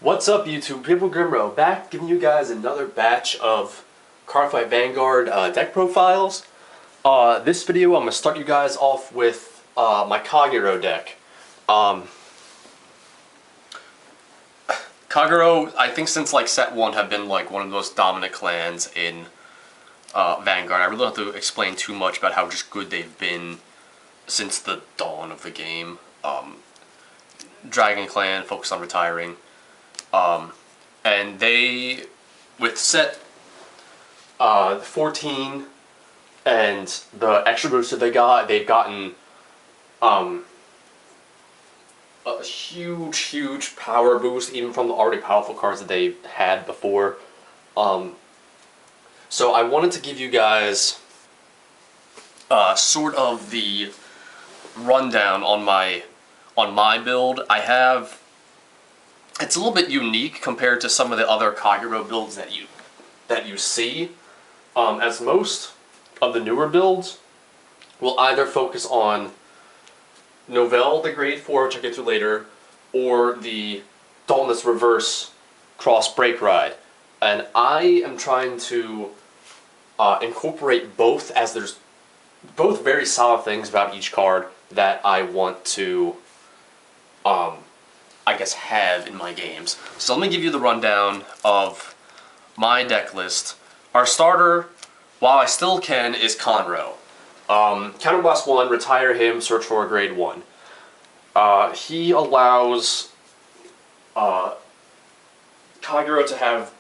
What's up, YouTube? People Grimro back, giving you guys another batch of Cardfight Vanguard deck profiles. This video, I'm gonna start you guys off with my Kagero deck. Kagero, I think since like set 1, have been like one of the most dominant clans in Vanguard. I really don't have to explain too much about how just good they've been since the dawn of the game. Dragon Clan focused on retiring. And they, with set 14 and the extra boost that they've gotten a huge power boost, even from the already powerful cards that they had before. So I wanted to give you guys sort of the rundown on my build. It's a little bit unique compared to some of the other Kagero builds that you see, as most of the newer builds will either focus on Nouvelle, the grade 4, which I'll get to later, or the Dauntless Reverse Cross Break Ride. And I am trying to incorporate both, as there's both very solid things about each card that I want to I guess have in my games. So let me give you the rundown of my deck list. Our starter, while I still can, is Conroe. Counterblast 1, retire him, search for a grade 1. He allows Kagero to have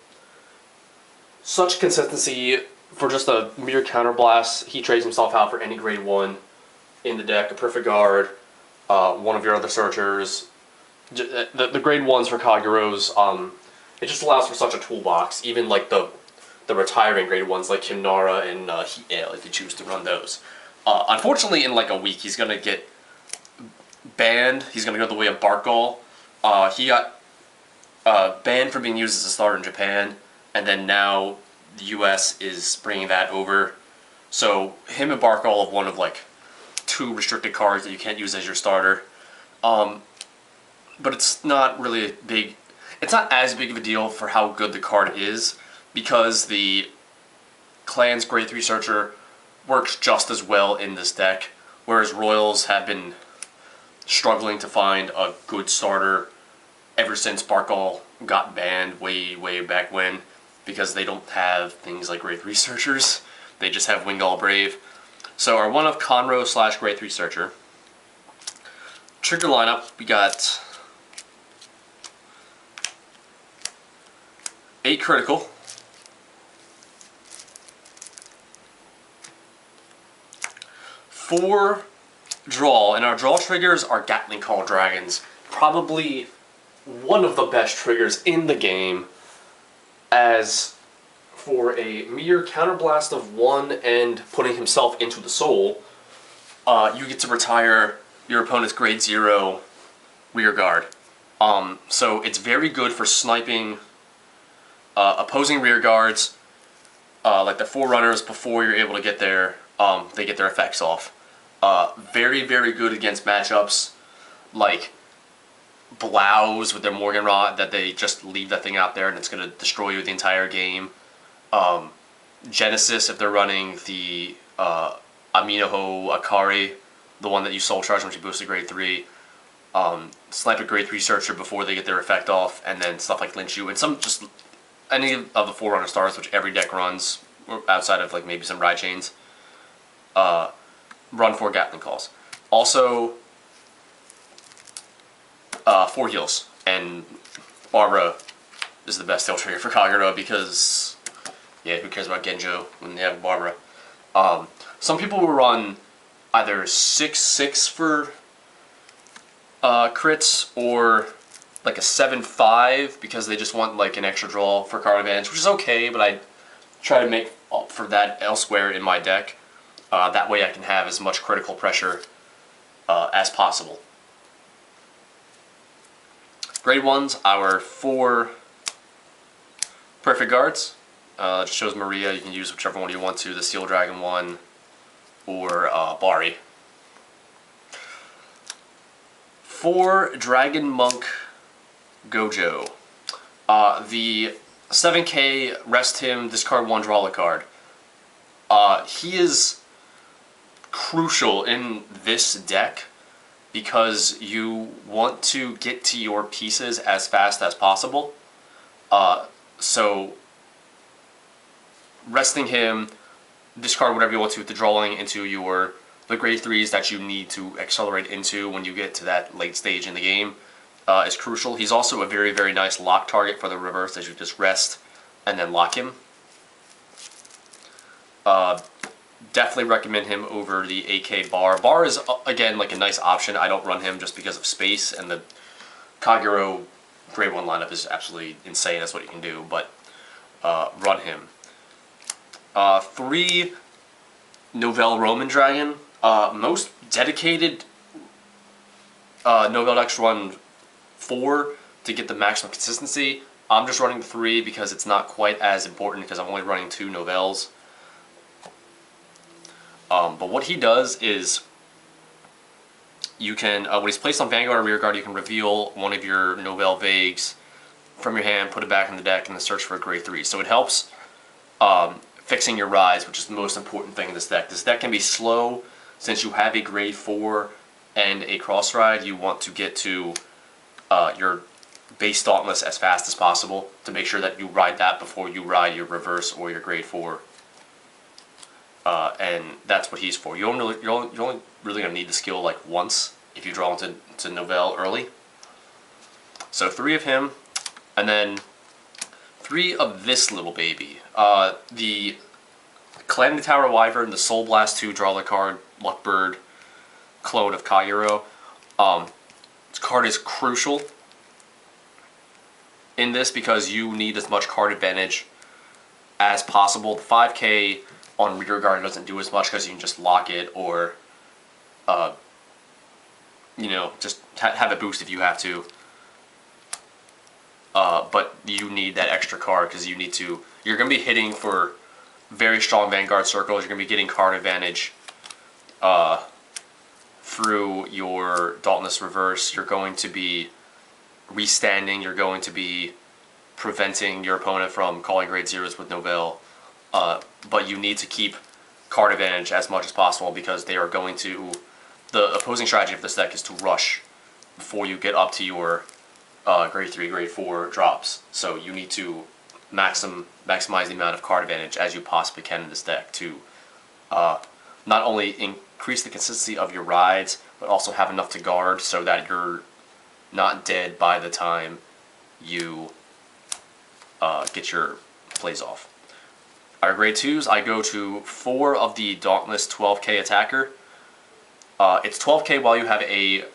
such consistency for just a mere counterblast. He trades himself out for any grade 1 in the deck, a perfect guard, one of your other searchers. The grade 1s for Kagero's, it just allows for such a toolbox, even like the retiring grade 1s like Kimnara and Heat Ale, if you choose to run those. Unfortunately, in like a week, he's going to get banned. He's going to go the way of Barkgall. He got banned from being used as a starter in Japan, and then now the US is bringing that over. So him and Barkgall have one of like 2 restricted cards that you can't use as your starter. But it's not really it's not as big of a deal for how good the card is, because the clan's grade 3 searcher works just as well in this deck, whereas Royals have been struggling to find a good starter ever since Barkgall got banned way back when, because they don't have things like grade 3 searchers. They just have Wingull Brave. So our one of Conroe / grade 3 searcher. Trigger lineup, we got 8 critical, 4 draw, and our draw triggers are Gatling Call Dragons. Probably one of the best triggers in the game, as for a mere counterblast of 1 and putting himself into the soul, you get to retire your opponent's grade 0 rear guard. So it's very good for sniping opposing rear guards, like the Forerunners, before you're able to get there. They get their effects off. Very good against matchups like Blouse with their Morganrot, that they just leave that thing out there and it's going to destroy you the entire game. Genesis, if they're running the Aminaho Akari, the one that you soul charge when you boost to grade 3. Snipe a grade 3 searcher before they get their effect off, and then stuff like Lynch You, and any of the Forerunner stars, which every deck runs, outside of like maybe some Ride Chains, run 4 Gatling Calls. Also, 4 heals, and Barbara is the best heal trigger for Kagero, because, yeah, who cares about Genjo when they have Barbara? Some people will run either 6/6 for crits, or like a 7/5, because they just want like an extra draw for card advantage, which is okay, but I try to make up for that elsewhere in my deck. That way I can have as much critical pressure as possible. Grade 1s, our 4 perfect guards. Just shows Maria. You can use whichever one you want to, the Steel Dragon one or Bari. 4 Dragon Monk Gojo. The 7K, rest him, discard 1, draw a card. He is crucial in this deck because you want to get to your pieces as fast as possible. So resting him, discard whatever you want to with the drawing into the grade 3s that you need to accelerate into when you get to that late stage in the game is crucial. He's also a very, very nice lock target for the reverse as you just rest and then lock him. Definitely recommend him over the AK Bar. Bar is, again, like a nice option. I don't run him just because of space, and the Kagero grade 1 lineup is absolutely insane. That's what you can do, but run him. 3 Nouvelle Roman Dragon. Most dedicated Nouvelle decks run 4 to get the maximum consistency. I'm just running 3 because it's not quite as important because I'm only running 2 Nouvelles. But what he does is you can, when he's placed on Vanguard or Rearguard, you can reveal one of your Nouvelle Vagues from your hand, put it back in the deck, and then search for a grade 3. So it helps fixing your rise, which is the most important thing in this deck. This deck can be slow. Since you have a grade 4 and a cross ride, you want to get to your base Dauntless as fast as possible to make sure that you ride that before you ride your reverse or your grade 4. And that's what he's for. You're only really going to need the skill like once if you draw into Nouvelle early. So 3 of him, and then 3 of this little baby. The Calamity Tower Wyvern, the Soul Blast 2, draw the card, Luckbird clone of Kagero. This card is crucial in this because you need as much card advantage as possible. The 5K on Rearguard doesn't do as much because you can just lock it or, you know, just have it boost if you have to. But you need that extra card because you're going to be hitting for very strong Vanguard circles. You're going to be getting card advantage through your Dauntless reverse. You're going to be restanding. You're going to be preventing your opponent from calling grade 0s with Nouvelle. But you need to keep card advantage as much as possible because they are going to... The opposing strategy of this deck is to rush before you get up to your grade 3, grade 4 drops. So you need to maximize the amount of card advantage as you possibly can in this deck to not only increase the consistency of your rides, but also have enough to guard so that you're not dead by the time you get your plays off. Our grade 2s, I go to 4 of the Dauntless 12K attacker. It's 12K while you have a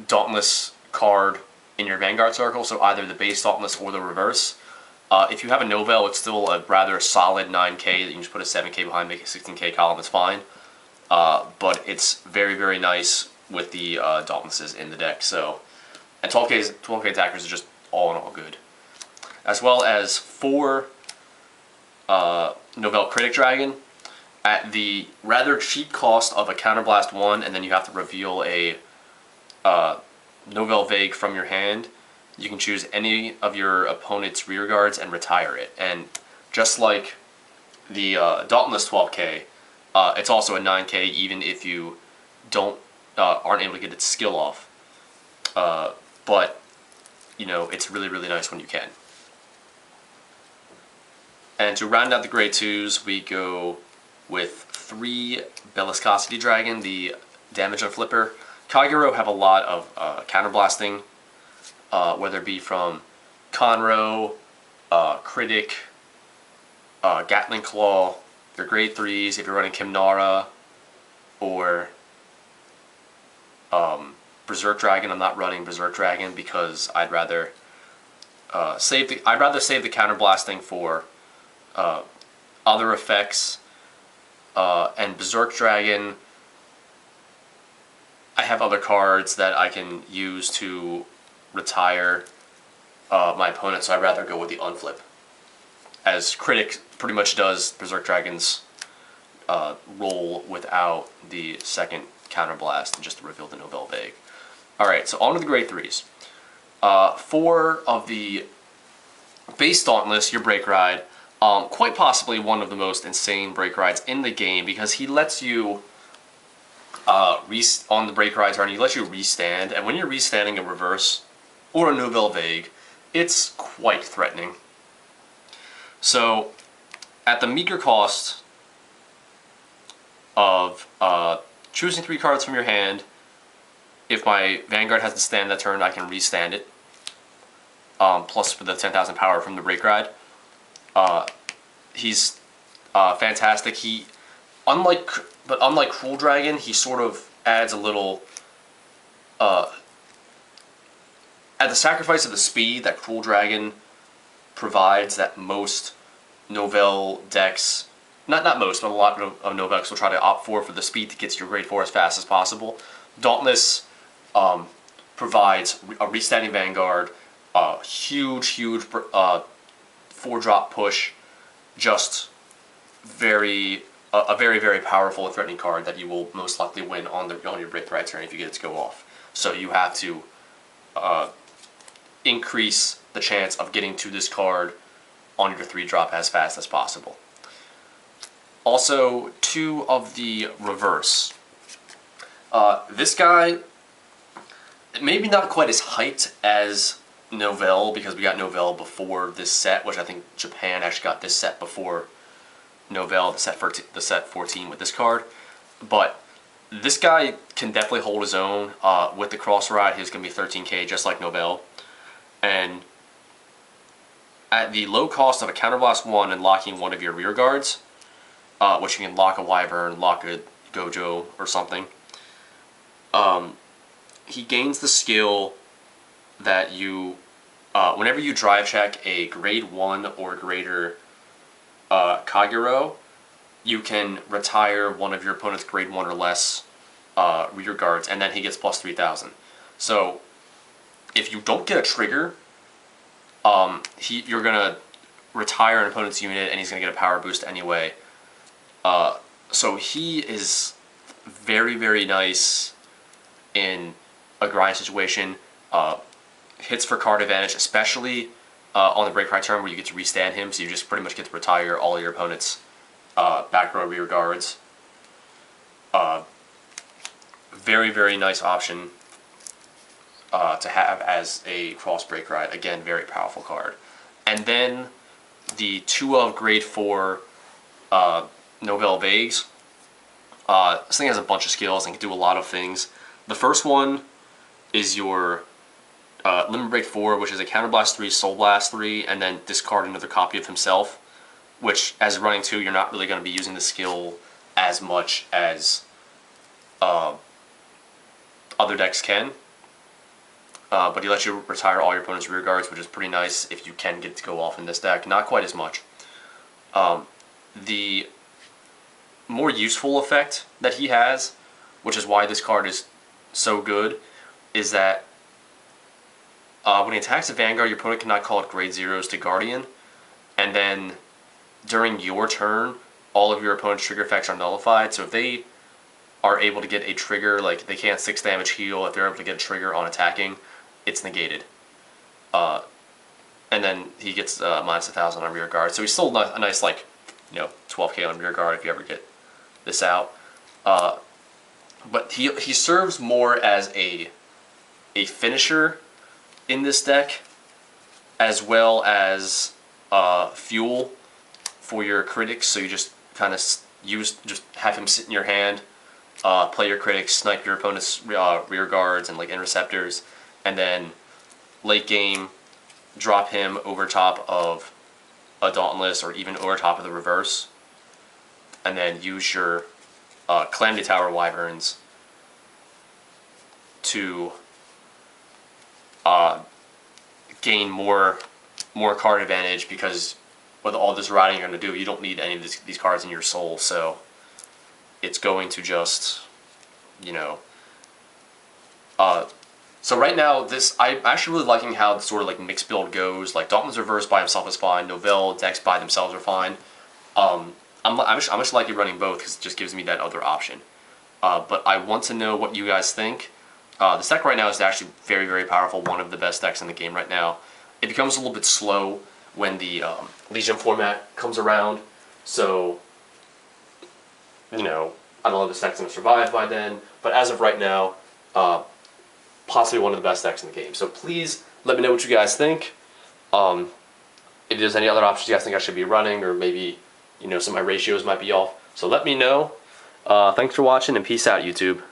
Dauntless card in your Vanguard circle, so either the base Dauntless or the reverse. If you have a Nouvelle, it's still a rather solid 9K that you can just put a 7K behind, make a 16K column, it's fine. But it's very, very nice with the Dauntlesses in the deck. So, and 12K attackers are just all in all good. As well as 4 Nouvelle Critic Dragon at the rather cheap cost of a Counterblast 1, and then you have to reveal a Nouvelle Vague from your hand. You can choose any of your opponent's rear guards and retire it. And just like the Dauntless 12K, it's also a 9K even if you aren't able to get its skill off. But you know, it's really, really nice when you can. And to round out the grade 2s, we go with 3 Belliscosity Dragon, the damage on flipper. Kagero have a lot of counterblasting, whether it be from Conroe, Critic, Gatling Claw, your grade 3s if you're running Kimnara, or Berserk Dragon. I'm not running Berserk Dragon because I'd rather save the counterblasting for other effects, and Berserk Dragon, I have other cards that I can use to retire my opponent, so I'd rather go with the unflip. As Critic pretty much does Berserk Dragon's role without the second counterblast and just to reveal the Nouvelle Vague. Alright, so on to the grade 3s. 4 of the base Dauntless, your brake ride, quite possibly one of the most insane brake rides in the game, because he lets you, on the brake ride turn, he lets you restand, and when you're restanding a reverse or a Nouvelle Vague, it's quite threatening. So, at the meager cost of choosing 3 cards from your hand, if my Vanguard has to stand that turn, I can restand it. Plus for the 10,000 power from the brake ride. He's fantastic. Unlike Cruel Dragon, he sort of adds a little, at the sacrifice of the speed that Cruel Dragon provides, that most Nouvelle decks, not most, but a lot of Nouvelle decks will try to opt for the speed that gets your grade 4 as fast as possible. Dauntless provides a restanding Vanguard, huge 4-drop push, just a very powerful and threatening card that you will most likely win on your brake ride turn if you get it to go off. So you have to increase the chance of getting to this card on your 3-drop as fast as possible. Also, 2 of the reverse. This guy, maybe not quite as hyped as Nouvelle, because we got Nouvelle before this set, which I think Japan actually got this set before Nouvelle, the set 14 with this card. But this guy can definitely hold his own with the cross ride. He's going to be 13k just like Nouvelle. And at the low cost of a Counterblast 1 and locking one of your rear guards, which you can lock a Wyvern, lock a Gojo or something, he gains the skill that you, whenever you drive check a grade 1 or greater Kagero, you can retire one of your opponent's grade 1 or less rear guards, and then he gets plus 3,000. So if you don't get a trigger, you're going to retire an opponent's unit, and he's going to get a power boost anyway. So he is very nice in a grind situation. Hits for card advantage, especially on the break ride turn where you get to restand him, so you just pretty much get to retire all your opponent's back row rear guards. Very nice option to have as a cross break ride. Again, very powerful card. And then the 2 of grade 4 Nouvelle Vagues. This thing has a bunch of skills and can do a lot of things. The first one is your Limit Break 4, which is a Counterblast 3, Soul Blast 3, and then discard another copy of himself, which, as running 2, you're not really going to be using the skill as much as other decks can. But he lets you retire all your opponent's rear guards, which is pretty nice if you can get it to go off in this deck. Not quite as much. The more useful effect that he has, which is why this card is so good, is that when he attacks a Vanguard, your opponent cannot call it grade 0s to Guardian, and then during your turn, all of your opponent's trigger effects are nullified. So if they are able to get a trigger, like they can't 6 damage heal, if they're able to get a trigger on attacking, it's negated. And then he gets minus 1,000 on rear guard. So he's still a nice, like, 12k on rear guard if you ever get this out. But he serves more as a finisher in this deck, as well as fuel for your critics. So you just kind of just have him sit in your hand, play your critics, snipe your opponent's rear guards and like interceptors, and then late game drop him over top of a Dauntless or even over top of the reverse, and then use your Calamity Tower Wyverns to gain more card advantage, because with all this riding you're going to do, you don't need any of these cards in your soul, so it's going to just, so right now, I'm actually really liking how the sort of like mixed build goes. Like Dauntless Reverse by himself is fine, Nouvelle decks by themselves are fine. I'm just liking running both because it just gives me that other option. But I want to know what you guys think. This deck right now is actually very, very powerful, one of the best decks in the game right now. It becomes a little bit slow when the Legion format comes around, so, you know, I don't know if this deck's going to survive by then, but as of right now, possibly one of the best decks in the game. So please let me know what you guys think. If there's any other options you guys think I should be running, or maybe, you know, some of my ratios might be off, so let me know. Thanks for watching, and peace out, YouTube.